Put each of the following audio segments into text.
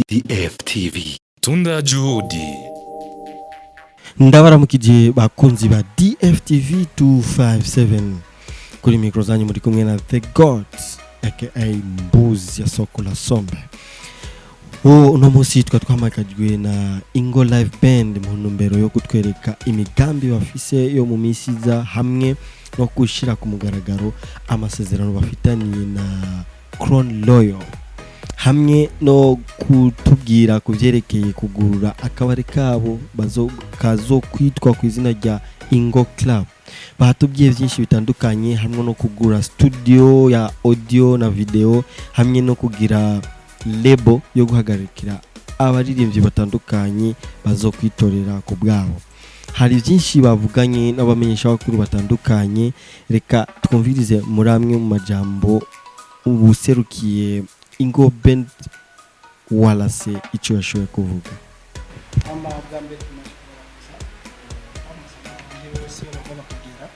DFTV Tunda Juhudi. Ndabaramukije bakunzi ba DFTV 257 kuri mikro zanyu muri kumwe na The Gods aka Mbuzi ya soko la Sombe. Uno munsi twamakajwe na Ingo Live Band mu ntumbero yo kutwereka imigambi bafise yo mu misiza hamwe no gushira ku mugaragaro amasezerano bafitaniye na Crown Loyal hamwe no kutubwira kuvyerekeye kugurura akabari kabo kazo kwitwa ku izina rya Ingo Club. Bahatubwiye byinshi bitandukanye hamwe no kugura studio ya audio na video hamwe no kugira label yo guhagarikira abaririmbyi batandukanye bazokwitorera ku bwabo. Hari byinshi bavuganye n'abamenyesha bakuru batandukanye, reka twumvirize muri amwe mu majambo ubuserukiye Ingo Band walase icyo yashoboye kuvuga. Amagambo tunashobora bose bagomba kugira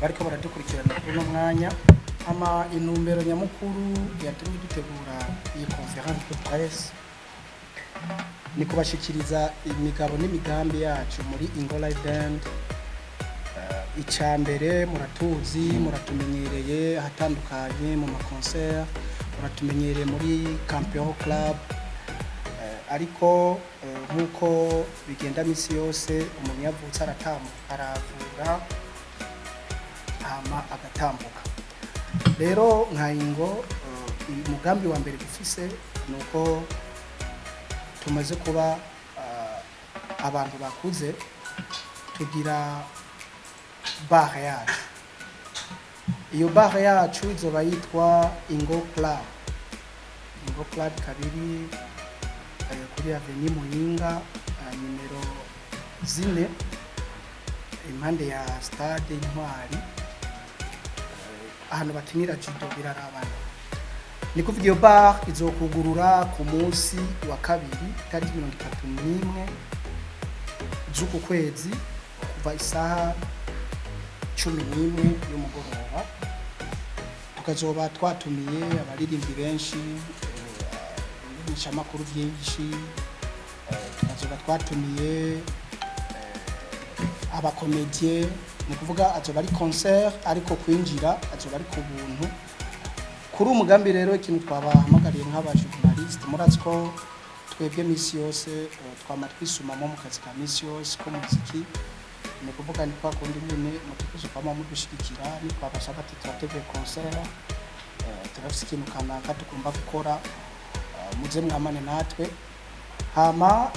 bariko baradukurikirana kuno mwanya intumbero nyamukuru yatumye dutegura iyi conference de presse ni kubashikiriza imigabo n'imigambi yacu muri Ingo Live Band. Icambere muratuzi muratumenyereye hatandukanye mu concert, muratumenyereye muri Campion Club, ariko nkuko bigenda misi yose umuntu yavutse aravuga hama agatambuka. Rero nka Ingo umugambi wa mbere dufise nuko tumaze kuba abantu bakuze tugira bar yacu. Iyo bar yacu izoba yitwa Ingo Club. Ingo Club kabiri kuri Avenue Muyinga numero 4 impande ya Stade Intwari ahantu bakinira judo birarabana. Ni kuvuga iyo bar izokugurura ku munsi wa kabiri tariki 31 z'uku kwezi kuva isaha 11 y'umugoroba. Tukazoba twatumiye abaririmbyi benshi, ibishamakuru byinshi, tukazoba twatumiye abakomedie. Ni kuvuga azoba ari concert ariko kwinjira azoba ari ku buntu. Kuri umugambi rero ikintu twabahamagariye nk'abajournaliste muratsko twebwe misi yose twamatwisumamo mu kazi ka misi yose ko muziki. Ni kuvuga ni kwa kundi nyine mutukuzo kama mudushikira ni kwa bashaka tutateguye concert turafise ikintu kanaka tugomba gukora muze mwamane natwe. Hama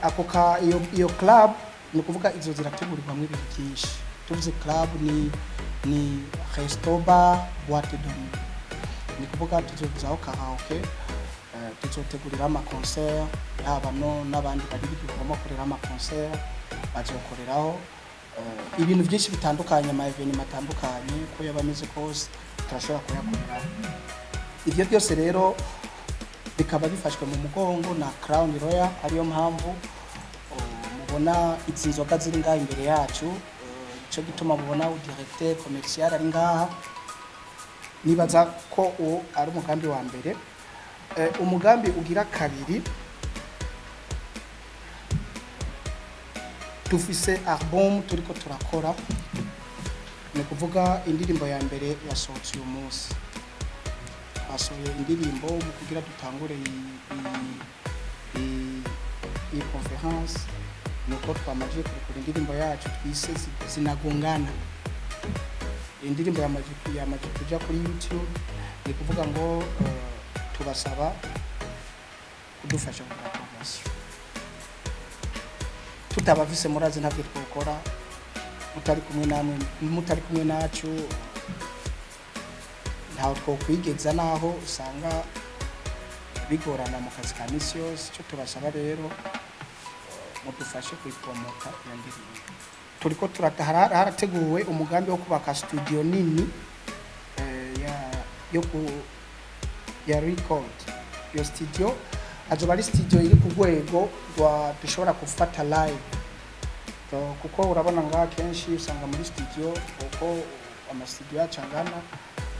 ako ka iyo club ni kuvuga izo zirategurirwa mu ibintu byinshi. Tuvuze club ni resto bar boîte de nuit. Ni kuvuga tuzozaho karaoke, tuzotegurira ama concert yaba no nabandi bari bigomba kurera ama concert bazokoreraho ibintu byinshi bitandukanye ama event matandukanye ko yabameze kose turashobora kuyakorera. Ivyo byose rero bikaba bifashwe mu mugongo na Crown Royal. Ariyo mpamvu mubona itsinzoga ziri ngaha imbere yacu, cyo gituma mubona directeur commercial ari ngaha. Nibaza ko ari umugambi wa mbere. Umugambi ugira kabiri dufise album turiko turakora. Ni kuvuga indirimbo ya mbere yasohotse uyu munsi. Asohoye indirimbo mu kugira dutangure iyi conference. Nuko twamaje kurikora indirimbo yacu twise Zinagongana. Indirimbo yamaje kuja kuri YouTube. Ni kuvuga ngo tubasaba kudufasha gukora promotion. Tutabavise murazi ntabwo twokora mutari kumwe namwe, mutari kumwe nacu ntaho twokwigeza naho usanga bigorana mu kazi ka misi yose. Cyo tubasaba rero mudufashe kuyipromota iyo ndirimbo. Turiko harateguwe umugambi wo kubaka studio nini ya record. Iyo studio azoba ari studio iri ku rwego rwa dushobora gufata live kuko urabona ngaha kenshi usanga muri studio uko amastudio yacangana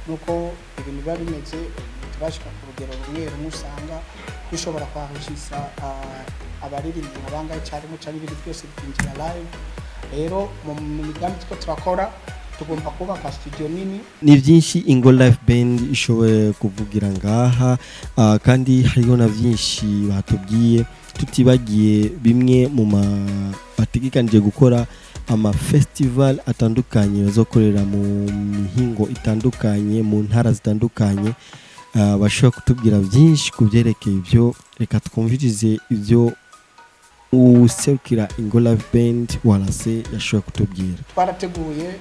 nuko ibintu biba bimeze turashika ku rugero rumwe rumwe usanga dushobora kwahisha abaririmbyi abangaye cyarimo cyane ibintu byose bikinjira live. Rero mu migambi two turakora tugomba kubaka studio nini. Ni byinshi Ingo Live Band ishoboye kuvugira ngaha, kandi hariho na byinshi batubwiye tutibagiye bimwe mu bategekanije gukora festival atandukanye bazokorera mu mihingo itandukanye mu ntara zitandukanye. Bashobora kutubwira byinshi kubyerekeye ibyo. Reka twumvirize ibyo userukira Ingo Live Band warase yashobora kutubwira. Twarateguye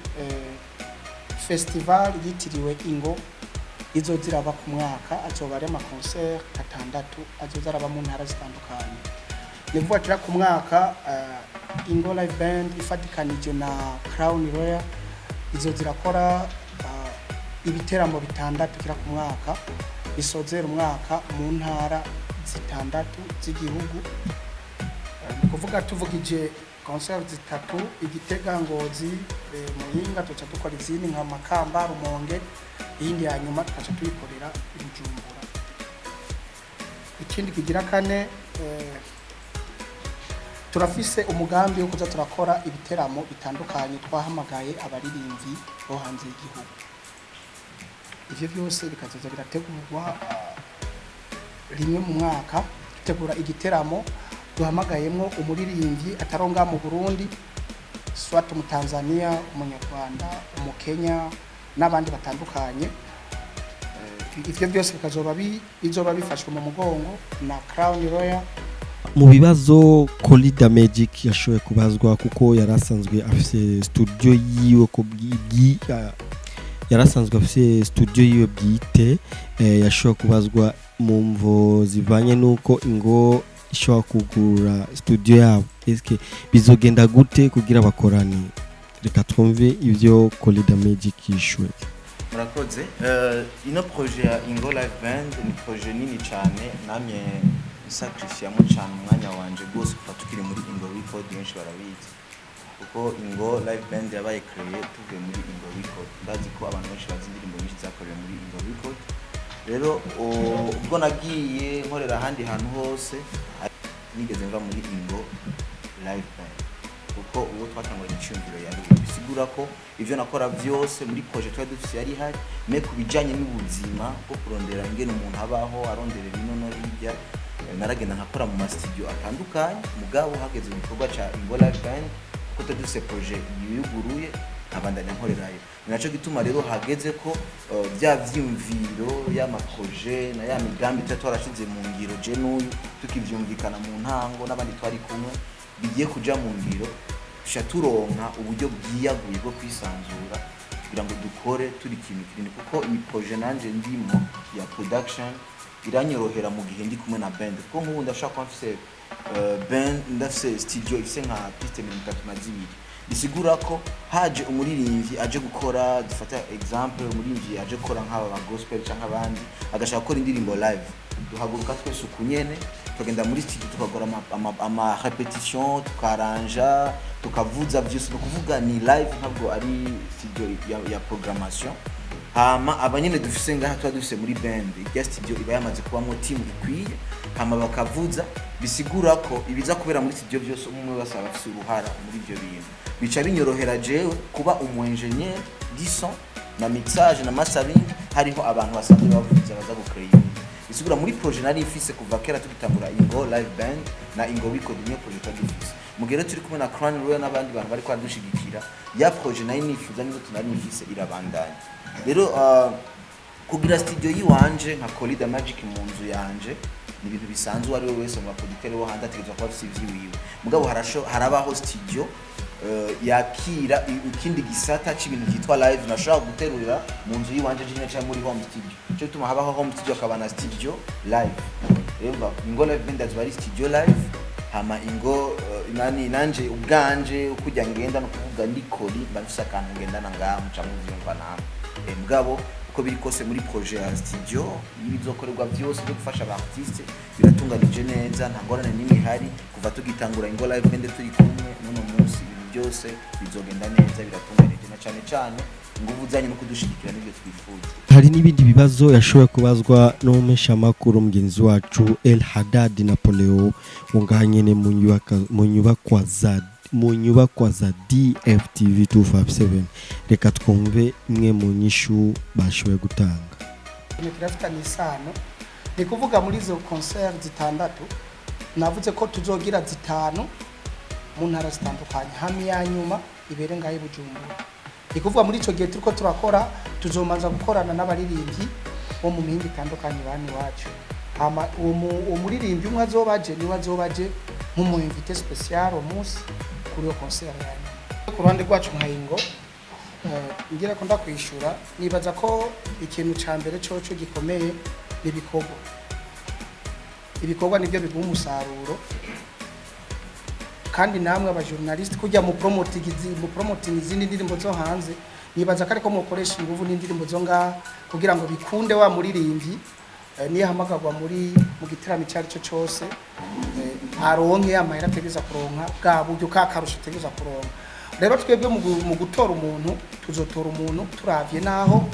festival yitiriwe Ingo izoziraba ku mwaka, azoba ari concert 6 azozaraba mu ntara zitandukanye. Nivuga kira ku mwaka Ingo Live Band ifatikanije na Crown Royal izozirakora ibiteramo 6 kira ku mwaka, isozera umwaka mu ntara 6 z'igihugu. Kuvuga tuvugije concert 3 Igitega, Ngozi, Muyinga, tuca dukora izindi nka Makamba, Rumonge, iyindi ya nyuma tukaca tuyikorera Bujumbura. Ikindi kigira kane turafise umugambi wo kuza turakora ibiteramo bitandukanye, twahamagaye abaririmbyi bo hanze y'igihugu. Ivyo byose bikazoza birategurwa rimwe mu mwaka. Dutegura igiteramo duhamagayemo umuririmbyi ataronga mu Burundi, swat mu Tanzania, umunyarwanda, umukenya n'abandi batandukanye. Ivyo byose bizoba bifashwe mu mugongo na Crown Royal. Mu bibazo Colida Magic yashoboye kubazwa kuko yarasanzwe afise studio yiwe ko yarasanzwe afise studio yiwe bwite, yashoboye kubazwa mu mvo zivanye nuko Ingo ishobora kugurura studio yabo. Eske bizogenda gute kugira bakorane? Reka twumve ivyo Colida Magic yishwe. Murakoze. Ino projet ya Ingo Live Band ni projet nini cyane, namye sacrifice mu cyane umwanya wanje gose kuva tukiri muri Ingo Record. Benshi barabizi kuko Ingo Live Band yabaye créé tuvuye muri Ingo Record. Ndazi ko abantu benshi bazi indirimbo nyinshi zakorewe muri Ingo Record. Rero ubwo nagiye nkorera ahandi hantu hose nigeze mva muri Ingo Live Band kuko uwo twatangura icyumviro yari bisigura ko ivyo nakora byose muri projet twa dufise yari hari me kubijanye n'ubuzima bwo kurondera ingene umuntu abaho arondera binono hirya. Naragenda nkakora mu studio atandukanye, mugabo hageze mu gikorwa ca Ingo Live Band ko dufise projet yuguruye abandanya nkorerayo. Ninaco gituma rero hageze ko bya vyimviro y'amaprojet na ya migambi twarashize mu ngiro je n'uyu tukivyumvikana mu ntango n'abandi twari kumwe bigiye kuja mu ngiro, turonka uburyo bwiyaguye bwo kwisanzura kugira ngo dukore turi kintu kinini, kuko iyi projet nanje ndimo ya production iranyorohera mu gihe ndi kumwe na band. Kuko nk'ubu ndashaka ko mfise band, ndafise studio ifise nka piste 32. Bisigura ko haje umuririmbyi aje gukora, dufata example umuririmbyi aje gukora nk'aba ba gospel cyangwa abandi agashaka gukora indirimbo live, duhaguruka twese ukunyene tugenda muri studio tukagora ama repetition, tukaranja, tukavuza byose, no kuvuga ni live ntabwo ari studio ya programmation. Hama abanyene dufise ngaha twa dufise muri band ya studio iba yamaze kubamo team ikwiye, hama bakavuza. Bisigura ko ibiza kubera muri studio byose umwe wese abafise uruhara muri ibyo bintu. Bica binyorohera jewe kuba umu engineer d'son na mixage na mastering, hariho abantu basanzwe bavuza baza gucreate. Bisigura muri projet nari ifise kuva kera tugitangura Ingo Live Band na Ingo Record niyo projet twadufise. Mugere turi kumwe na Crown Royal n'abandi bantu bari kwadushigikira, ya projet nayo nifuza nizo tunari ifise irabandanya. Rero kugira studio yiwanje nka Colida Magic mu nzu yanje ni ibintu bisanzwe, ari wese mu producteur wo handa ategezwa kwa CV wiwe. Mugabo harabaho studio yakira ikindi gisata c'ibintu cyitwa live, nashaka guterurira mu nzu yiwanje jine cyangwa muri home studio. Cyo tuma habaho home studio akabana studio live. Rero Ingo Live Band azwari studio live, hama Ingo nanje ubwanje ukujya ngenda no kuvuga ndikori bafisa kantu ngendana ngaho cyangwa uvyumva namwe. Mugabo uko biri kose muri projet ya studio ibizokorerwa byose byo gufasha abartiste biratunganije neza, nta ngorane n'imwe hari kuva tugitangura Ingo Live Band turi kumwe none munsi byose bizogenda neza biratunganije na cyane ingufu zanyu no kudushigikira n'ibyo twifuza. Hari n'ibindi bibazo yashoboye kubazwa n'umeshamakuru mugenzi wacu El Haddad Napoleo unganyene mu nyubakwa za DFTV 257. Reka twumve imwe mu nyishu bashoboye gutanga. Kirafitanye isano ni kuvuga muri izo concert zitandatu navuze ko tuzogira zitanu mu ntara zitandukanye hamwe ya nyuma ibere ngaye Bujumbura. Ni kuvuga muri ico gihe turiko turakora tuzomanza gukorana n'abaririmbyi bo mu mihingo itandukanye bani wacu. Uwo muririmbyi umwe azobaje ni wazobaje nk'umu invité spécial umunsi kuri iyo concert yanyu. Ku ruhande rwacu nka Ingo ngira ko ndakwishura nibaza ko ikintu ca mbere coco gikomeye ibikorwa nibyo biguha umusaruro kandi namwe aba journalist kujya mu promoting izindi ndirimbo zo hanze nibaza ko ariko mukoresha ingufu n'indirimbo zo nga kugira ngo bikunde wa muririmbyi niyo hamagagwa mu gitaramo cyari cyo cyose aronke amahera ategeza kuronka bwa buryo kakarusha ategeza kuronka. Rero twebwe mu gutora umuntu tuzotora umuntu turavye naho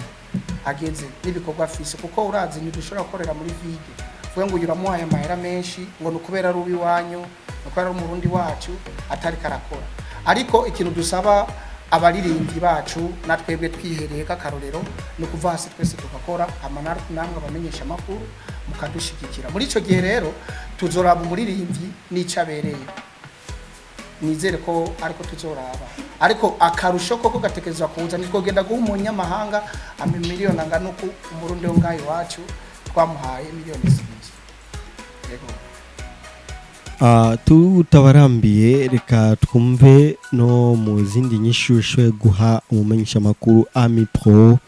ageze n'ibikorwa afise kuko urazi ntidushobora gukorera muri vide vuga ngo uramuhaye amahera menshi ngo nukubera rubi wanyu nukubera umurundi wacu atari karakora. Ariko ikintu dusaba abaririmbyi bacu na twebwe twihereye kakarorero no kuva hasi twese tugakora amanara namwe abamenyesha amakuru mukadushigikira. Muri ico gihe rero tuzoraba umuririmbyi n'icabereye nizere ko ariko tuzoraba ariko akarusho koko gatekerezwa kuza niko genda guha umunyamahanga miliyoni angana uko umurundi wo ngayo wacu twamuhaye miliyoni 2. Yego tutabarambiye reka twumve no mu zindi nyishu shoye guha umumenyesha makuru Ami Pro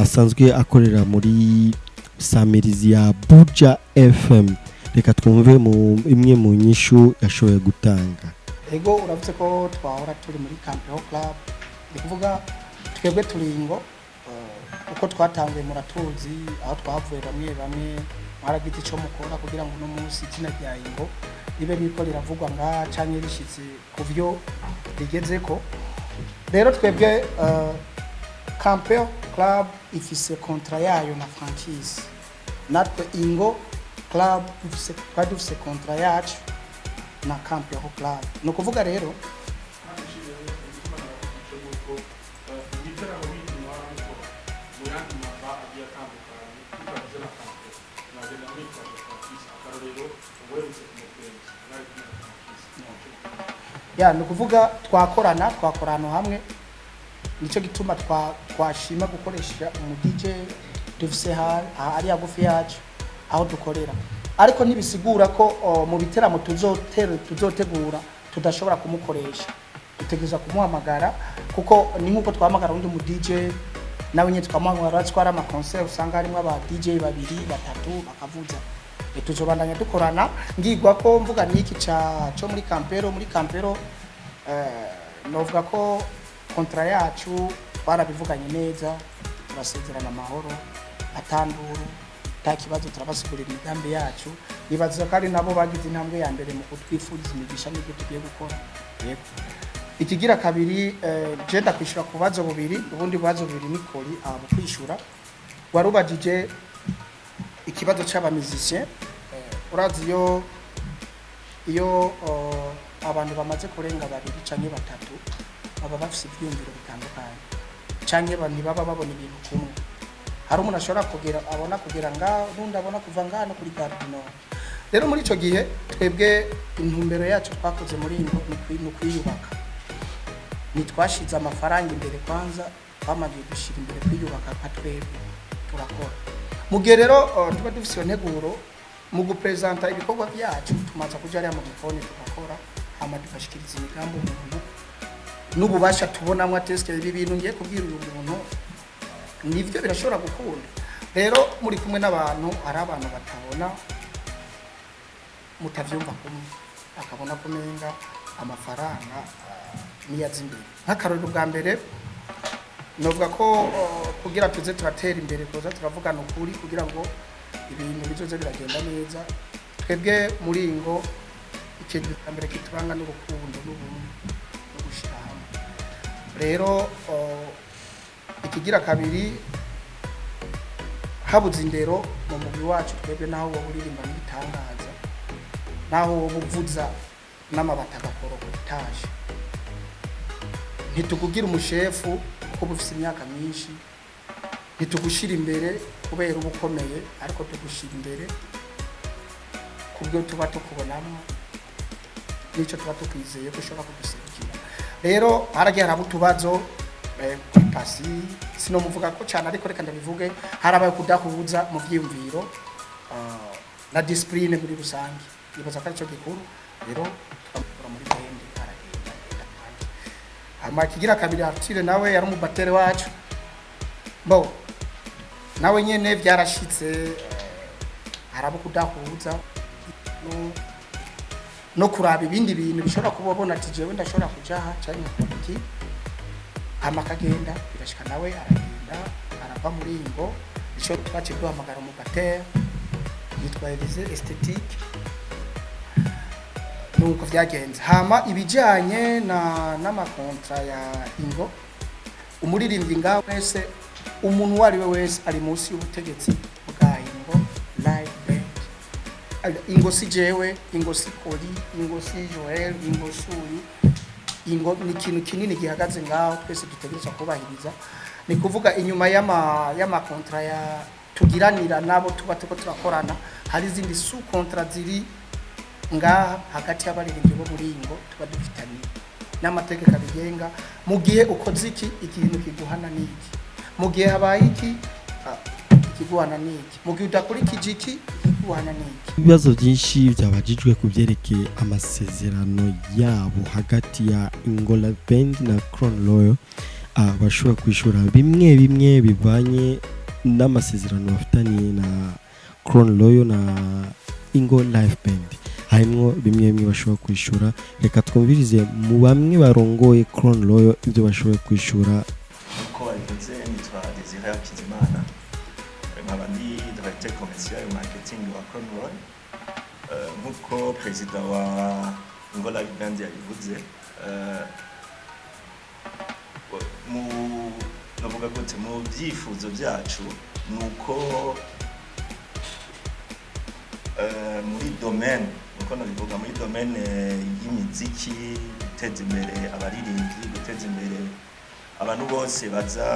asanzwe akorera muri Samirizi ya Buja FM. Reka twumve imwe mu nyishu yashoboye gutanga. Ego uravuze ko twahora turi muri Contra Club ni kuvuga twebwe turi Ingo uko twatanguye muratuzi aho twavuye bamwe maragiti cyo mukora kugira ngo no munsi kina rya Ingo ibe biko riravugwa nga canke rishitse kuvyo rigeze ko. Rero twebwe Contra Club ifise kontra yayo na franchise natwe Ingo Club dufise kontra yacu na Contra Club. No kuvuga rero no kuvuga twakorana hamwe nico gituma twashima gukoresha umu DJ dufise hari yagufi yacu aho dukorera. Ariko nibisigura ko mu biteramo tuzotegura tudashobora kumukoresha dutegeza kumuhamagara kuko ni nkuko twahamagara undi mu DJ nawe nyine twamuhamagara twara ama concert usanga harimo aba DJ 2 3 bakavuza tuzobandanya dukorana ngigwa ko mvuga niki cyo muri Campero novuga ko kontra yacu barabivuganye neza turasezerana amahoro atanduru takibazo turabasigurira imigambi yacu nibaza ko ari nabo bagize intambwe ya mbere mu kutwifuriza imigisha n'ibyo tugiye gukora. Yego ikigira kabiri je ndakwishura kubazo bubiri ubundi bazo bubiri nikori abo kwishura warubajije ikibazo cy'abamizisye urazi iyo abantu bamaze kurenga 2 canke 3 baba bafise ibyumviro bitandukanye canke abantu baba babona ibintu kumwe. Hari umuntu ashobora abona kugera nga undi abona kuva ngano kuri Gardino. Rero muri ico gihe twebwe intumbero yacu twakoze muri no kwiyubaka nitwashize amafaranga imbere kwanza bamagiye gushira imbere kwiyubaka nka twebwe turakora. Mu gihe rero tuba dufise iyo nteguro mu gupresenta ibikorwa byacu tumaza kuja ari mu gikoni tugakora hama dufashikiriza imigambo umuntu n'ububasha tubonamwe atesike ibi bintu ngiye kubwira uyu muntu nivyo birashobora gukunda. Rero muri kumwe n'abantu ari abantu batabona mutavyumva kumwe akabona kumenga amafaranga niyazimbere nk'akaroro bwa mbere novuga ko kugira tuze turatera imbere koza turavugana ukuri kugira ngo ibintu bizoze biragenda neza. Twebwe muri Ingo ikintu cya mbere kituranga n'urukundo n'ubumwe no gushyira hamwe rero ikigira kabiri habuze indero mu mubiri wacu twebwe naho wowe uririmba n'ibitangaza naho wowe uvuza n'amabati agakoroka utaje ntitukugira umushefu kuko bufise imyaka myinshi ntitugushira imbere kubera uba ukomeye ariko tugushira imbere kubyo tuba tukubonamo n'icyo tuba tukwizeye ko ushobora kuduserukira rero haragiye haraba utubazo kuri pasi sinomuvuga ko cyane ariko reka ndabivuge harabaye kudahuza mu byiyumviro na discipline muri rusange nibaza ko aricyo gikuru rero twamukura muri bende aragenda hama kigira kabiri Arthur nawe yari umubatere wacu bo nawe nyene byarashitse haraba kudahuza no kuraba ibindi bintu bishobora kubona ati jewe ndashobora kuja aha cyane iki amakagenda birashika nawe aragenda arava muri Ingo ico twace duhamagara mu batere yitwarize esthétique nuko vyagenze hama ibijanye na Contra ya Ingo umuririmbyi ngaho wese umuntu wari we wese ari munsi y'ubutegetsi bwa Ingo live band Ingo si jewe Ingo si Koli Ingo si Joel Ingo suyu Ingo ni ikintu kinini gihagaze ngaho twese dutegerezwa kubahiriza ni kuvuga inyuma y'ama Contra ya tugiranira nabo tuba turakorana hari izindi sous contrat ziri ngaha hagati y'abaririmbyi bo muri Ingo tuba dufitanye n'amategeko abigenga mu gihe ukoze ikintu kiguhana n'iki mu gihe habaye iki ikiguhana n'iki mu gihe udakurikije iki ikiguhana n'iki ibibazo byinshi byabajijwe ku byerekeye amasezerano yabo hagati ya Ingo Live Band na Crown Royal bashobora kwishura bimwe bivanye n'amasezerano bafitanye na Crown Royal na Ingo Live Band harimo bimwe bashobora kwishura reka twumvirize mu bamwe barongoye Crown Royal ibyo bashobora kwishura ko babivuze nitwa Desire Kizimana nkaba ndi directeur commercial marketing wa Crown Royal nkuko president wa Ingo Live Band yabivuze navuga gute mu byifuzo byacu nuko muri domaine uko nabivuga muri domaine y'imiziki guteza imbere abaririmbyi guteza imbere abantu bose baza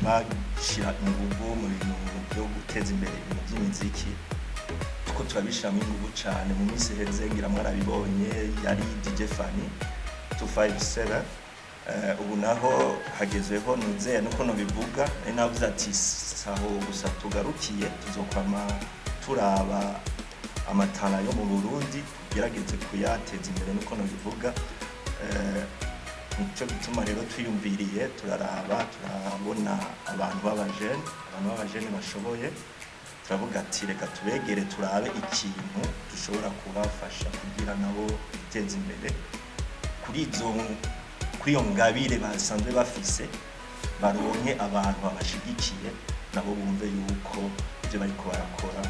bashira ingufu mu bintu byo guteza imbere ibintu by'imiziki tuko turabishiramo ingufu cyane mu minsi heze ngira mwarabibonye yari DJ Fanny 257 ubu naho hagezweho nuzeye nuko no bivuga ari navuze ati saho gusa tugarukiye tuzokwama turaba amatara yo mu Burundi gerageze kuyateza imbere nuko no bivuga nico gituma rero twiyumviriye turaraba turabona abantu b'abajene bashoboye turavuga ati reka tubegere turabe ikintu dushobora kubafasha kugira nabo biteze imbere kuri iyo ngabire basanzwe bafise baronke abantu babashigikiye nabo bumve yuko ibyo bariko barakora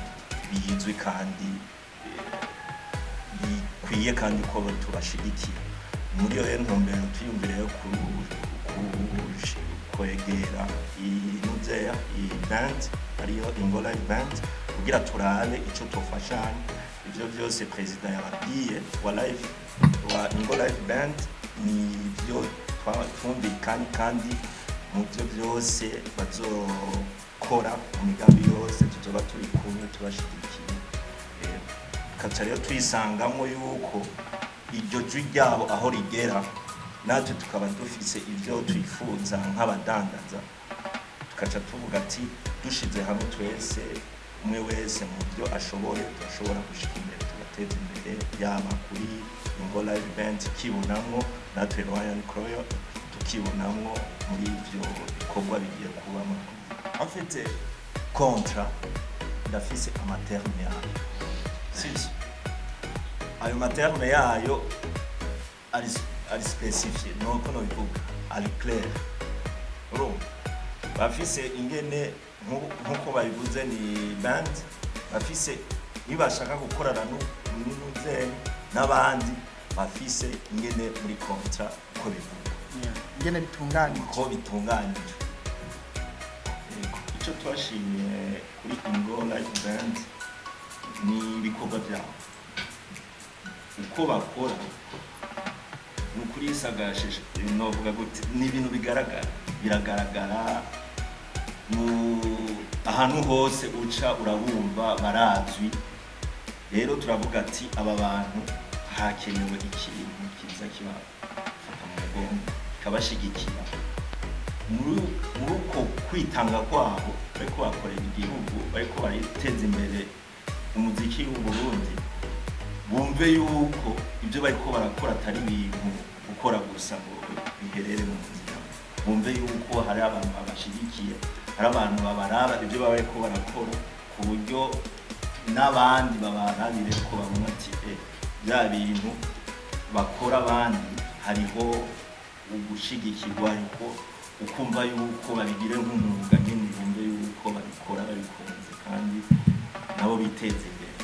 bizwi kandi bikwiye kandi ko tubashigikiye muri iyo ntumbero twiyumvire kwegera inuzeya band ariyo Ingo Live Band kugira turabe ico tofashanya ivyo byose president yababwiye wa live wa Ingo Live Band ni byo twumvikanye kandi mu byo byose bazokora mu migambi yose tuzoba turi kumwe tubashigikiye kaca rero twisangamo yuko iryo jwi ryabo aho rigera natwe tukaba dufise ibyo twifuza nk'abadandaza tukaca tuvuga ati dushize hamwe twese umwe wese mu byo ashoboye turashobora gushika imbere tugateza imbere yaba kuri Ingo Live Band kibunamwo natwe Royal Croyo tukibunamwo muri ibyo bikorwa bigiye kubamo afite Contra ndafise amaterme yayo sisi ayo materme yayo ari spécifié nuko no bivuga ari clair bafise ingene nkuko babivuze ni band bafise nibashaka gukorana n'umuze n'abandi bafise ingene muri Contra uko bivuga ingene bitunganije uko bitunganije icyo twashimiye kuri Ingo Live Band ni ibikorwa byabo uko bakora nukuri isagashije novuga gute ni ibintu biragaragara mu ahantu hose uca urabumva barazwi rero turavuga ati aba bantu hakenewe ikintu kiza kibafata mu mugongo kabashigikira muri uko kwitanga kwabo bariko bakorera igihugu bariko bariteza imbere umuziki w'u Burundi bumve yuko ibyo bariko barakora atari ibintu gukora gusa ngo biherere mu nzira bumve yuko hari abantu babashigikiye hari abantu babaraba ibyo baba bariko barakora ku buryo n'abandi babarabire ko babona ati bya bintu bakora abandi hariho ugushigikirwa ariko ukumva yuko babigire nk'umwuga nyine bumve yuko babikora babikunze kandi nabo biteze imbere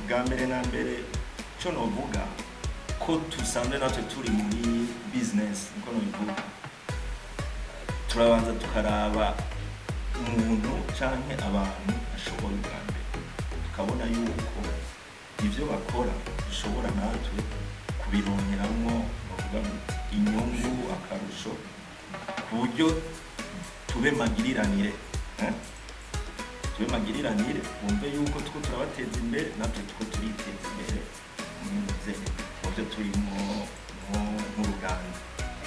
bwa mbere na mbere cyo novuga ko tusanzwe natwe turi muri business niko nobivuga turabanza tukaraba umuntu canke abantu ashoboye bwa mbere tukabona yuko ivyo bakora dushobora natwe kubironkeramwo bavuga inyungu akarusho ku buryo tube magiriranire bumve yuko two turabateza imbere natwe two turiteza imbere muvyo turimo nk'uruganda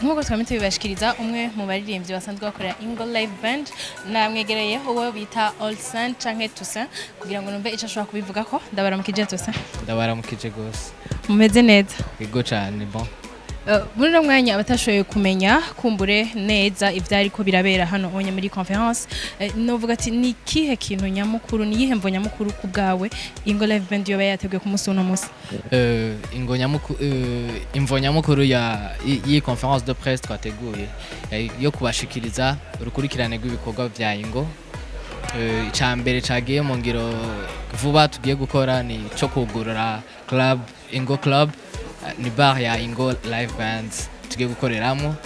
nk'uko twamye tubibashikiriza umwe mu baririmbyi basanzwe bakorera Ingo Live Band namwegereye uwo bita All Saint canke Toussaint kugira ngo numve ico ashobora kubivuga ko ndabaramukije Toussaint ndabaramukije gose mumeze neza yego cyane bon muri no mwanya abatashoboye kumenya kumbure neza ivyari ko birabera hano onye muri conference novuga ati ni kihe kintu nyamukuru ni yihe mvo nyamukuru ku bwawe Ingo Live Band yoba yateguye ku munsi uno munsi imvo nyamukuru ya iyi conference de presse twateguye yo kubashikiriza urukurikirane rw'ibikorwa vya Ingo icambere cagiye mu ngiro vuba tugiye gukora ni cyo kugurura club Ingo Club ni bar ya Ingo Live Band tugiye gukoreramo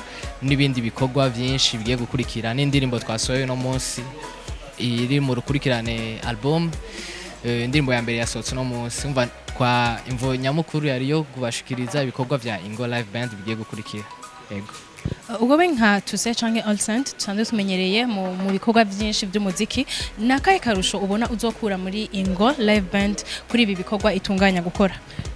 n'ibindi bikorwa byinshi bigiye gukurikira n'indirimbo twasohoye no munsi iri mu rukurikirane album indirimbo ya mbere yasohotse no munsi umva kwa imvo nyamukuru yariyo kubashikiriza ibikorwa vya Ingo Live Band bigiye gukurikira yego ubwo nka Toussaint canke All Saint cyane tumenyereye mu bikorwa byinshi by'umuziki nakaye karusho ubona uzokura muri Ingo Live Band kuri ibi bikorwa itunganya gukora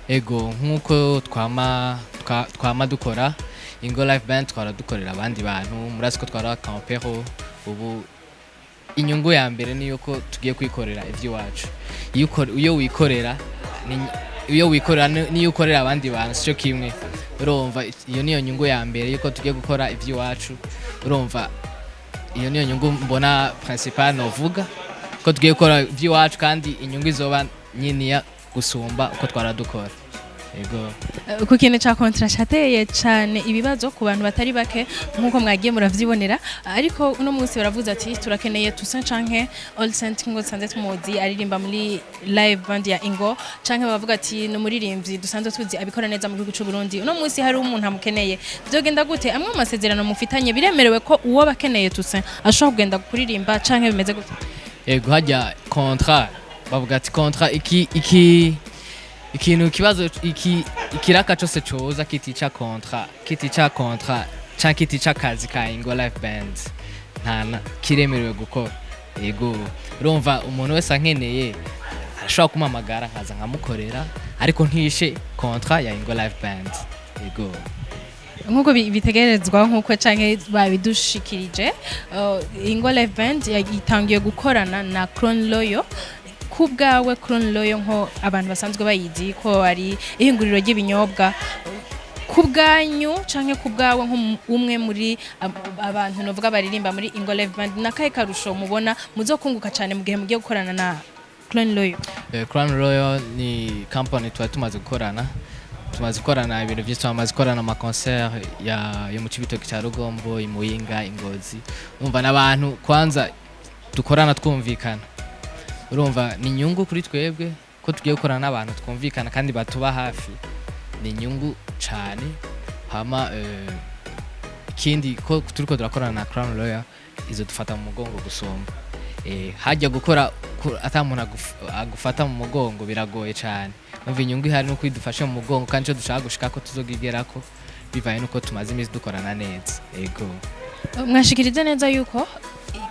ego nkuko twama dukora Ingo Live Band twaradukorera abandi bantu murazi ko twara campero ubu inyungu ya mbere niyo ko tugiye kwikorera ivy'iwacu iyo wikorera niyo ukorera abandi bantu cyo kimwe urumva iyo niyo nyungu ya mbere yuko tugiye gukora ivy'iwacu urumva iyo niyo nyungu mbona principal novuga ko tugiye gukora ivy'iwacu kandi inyungu izoba nyiniya gusumba uko twaradukora yego ku kintu ca Contra chateye cyane ibibazo ku bantu batari bake nkuko mwagiye muravyibonera ariko uno munsi baravuze ati turakeneye Toussaint canke All Saint ngo sanze tumuzi aririmba muri Live Band ya Ingo canke bavuga ati no muririmbyi dusanzwe tuzi abikora neza mu gihugu cy'u Burundi uno munsi hari umuntu amukeneye byogenda gute amwe amasezerano mufitanye biremerewe ko uwo bakeneye Toussaint ashobora kugenda kuririmba canke bimeze gute yego hajya Contra bavuga ati Contra ikintu kibazo ikiraka cyose coza kitica Contra canke kitica kazi ka Ingo Live Band ntana kiremerewe gukora yego urumva umuntu wese ankeneye arashobora kumamagara nkaza nkamukorera ariko ntishe Contra ya Ingo Live Band yego nkuko bitegerezwa nkuko canke babidushikirije Ingo Live Band yagitangiye gukorana na Crown Loyo kubgawe Crown Loyo nko abantu basanzwe bayizi ko ari ihinguriro ry'ibinyobwa kubganyu canke kubgawe nk'umwe muri abantu novuga baririmba muri Ingo Live Band nakaye karusho mubona muzokunguka cyane mu gihe mugiye gukorana na Crown Loyo Crown Loyo ni company tumaze gukorana tumaze gukorana ibintu byinshi, tumaze gukorana ama concert yo mu Cibitoke cya Rugombo, i Muyinga, Ingozi. Urumva n'abantu kwanza dukorana twumvikana, urumva ni inyungu kuri twebwe ko tugiye gukorana n'abantu twumvikana kandi batuba hafi, ni inyungu cyane. Hama ikindi ko turiko turakorana na Crown Lawyer izo dufata mu mugongo gusomba, hajya gukora atamuntu agufata mu mugongo biragoye cyane. Umva inyungu ihari nuko idufashe mu mugongo kandi cyo dushaka gushika ko tuzogigerako bivaye nuko tumaze imisi dukorana neza. Ego mwashikirije neza yuko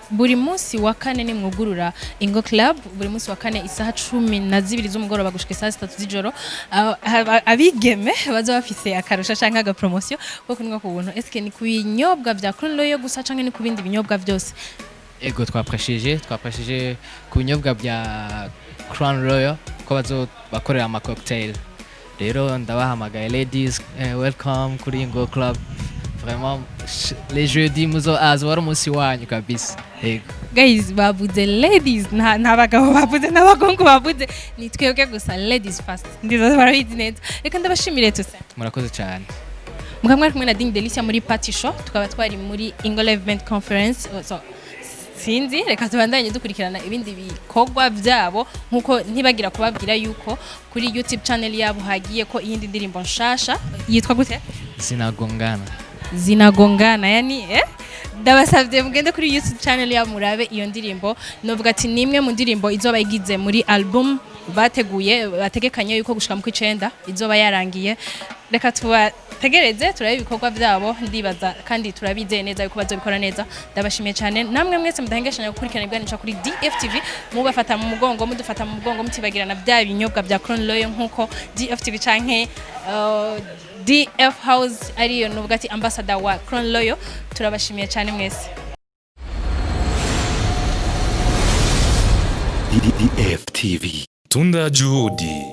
buri munsi wa kane ni mwugurura Ingo Club, buri munsi wa kane isaha 12 z'umugoroba gushika isaha 3 z'ijoro, abigeme baza bafise akarusha canke aga promotion ko kunwa ku buntu. Eske ni kubinyobwa vya Crown Lawyer gusa canke ni kubindi binyobwa byose? Ego twapreshije ku binyobwa bya Crown Lawyer ko bazo bakorera ama cocktail. Rero ndabahamagaye ladies, welcome kuri Ingo Club. Vraiment les jeudis muzo azwara umunsi wanyu kabisa. Ego guys, babuze ladies nta bagabo babuze n'abagongo babuze, ni twebwe gusa ladies first. Ndizo barabizi neza. Reka ndabashimire tuse. Murakoze cyane. Mukamwe kumwe na Ding Delicia muri party show, tukaba twari muri Ingo Live Band Conference. So sinzi, reka tubandanye dukurikirana ibindi bikogwa byabo, nkuko ntibagira kubabwira yuko kuri YouTube channel yabo hagiye ko iyindi ndirimbo nshasha yitwa gute? Zinagongana, yani ndabasavye mugende kuri YouTube channel ya murabe iyo ndirimbo. Novuga ati nimwe mu ndirimbo izoba igize muri album bateguye, bategekanye yuko gushika mu kwicenda izoba yarangiye. Reka tubategereze turabe ibikorwa byabo, ndibaza kandi turabizeye neza yuko bazobikora neza. Ndabashimiye cyane namwe mwese mudahengeshanya gukurikirana ibyanisha kuri DFTV, mubafata mu mugongo, mudufata mu mugongo, mutibagirana bya binyobwa bya Crown Lawyer nkuko DFTV canke DF House ariyo nuvuga ati ambassador wa Crown Lawyer. Turabashimiye cyane mwese. DFTV. Tunda juhudi.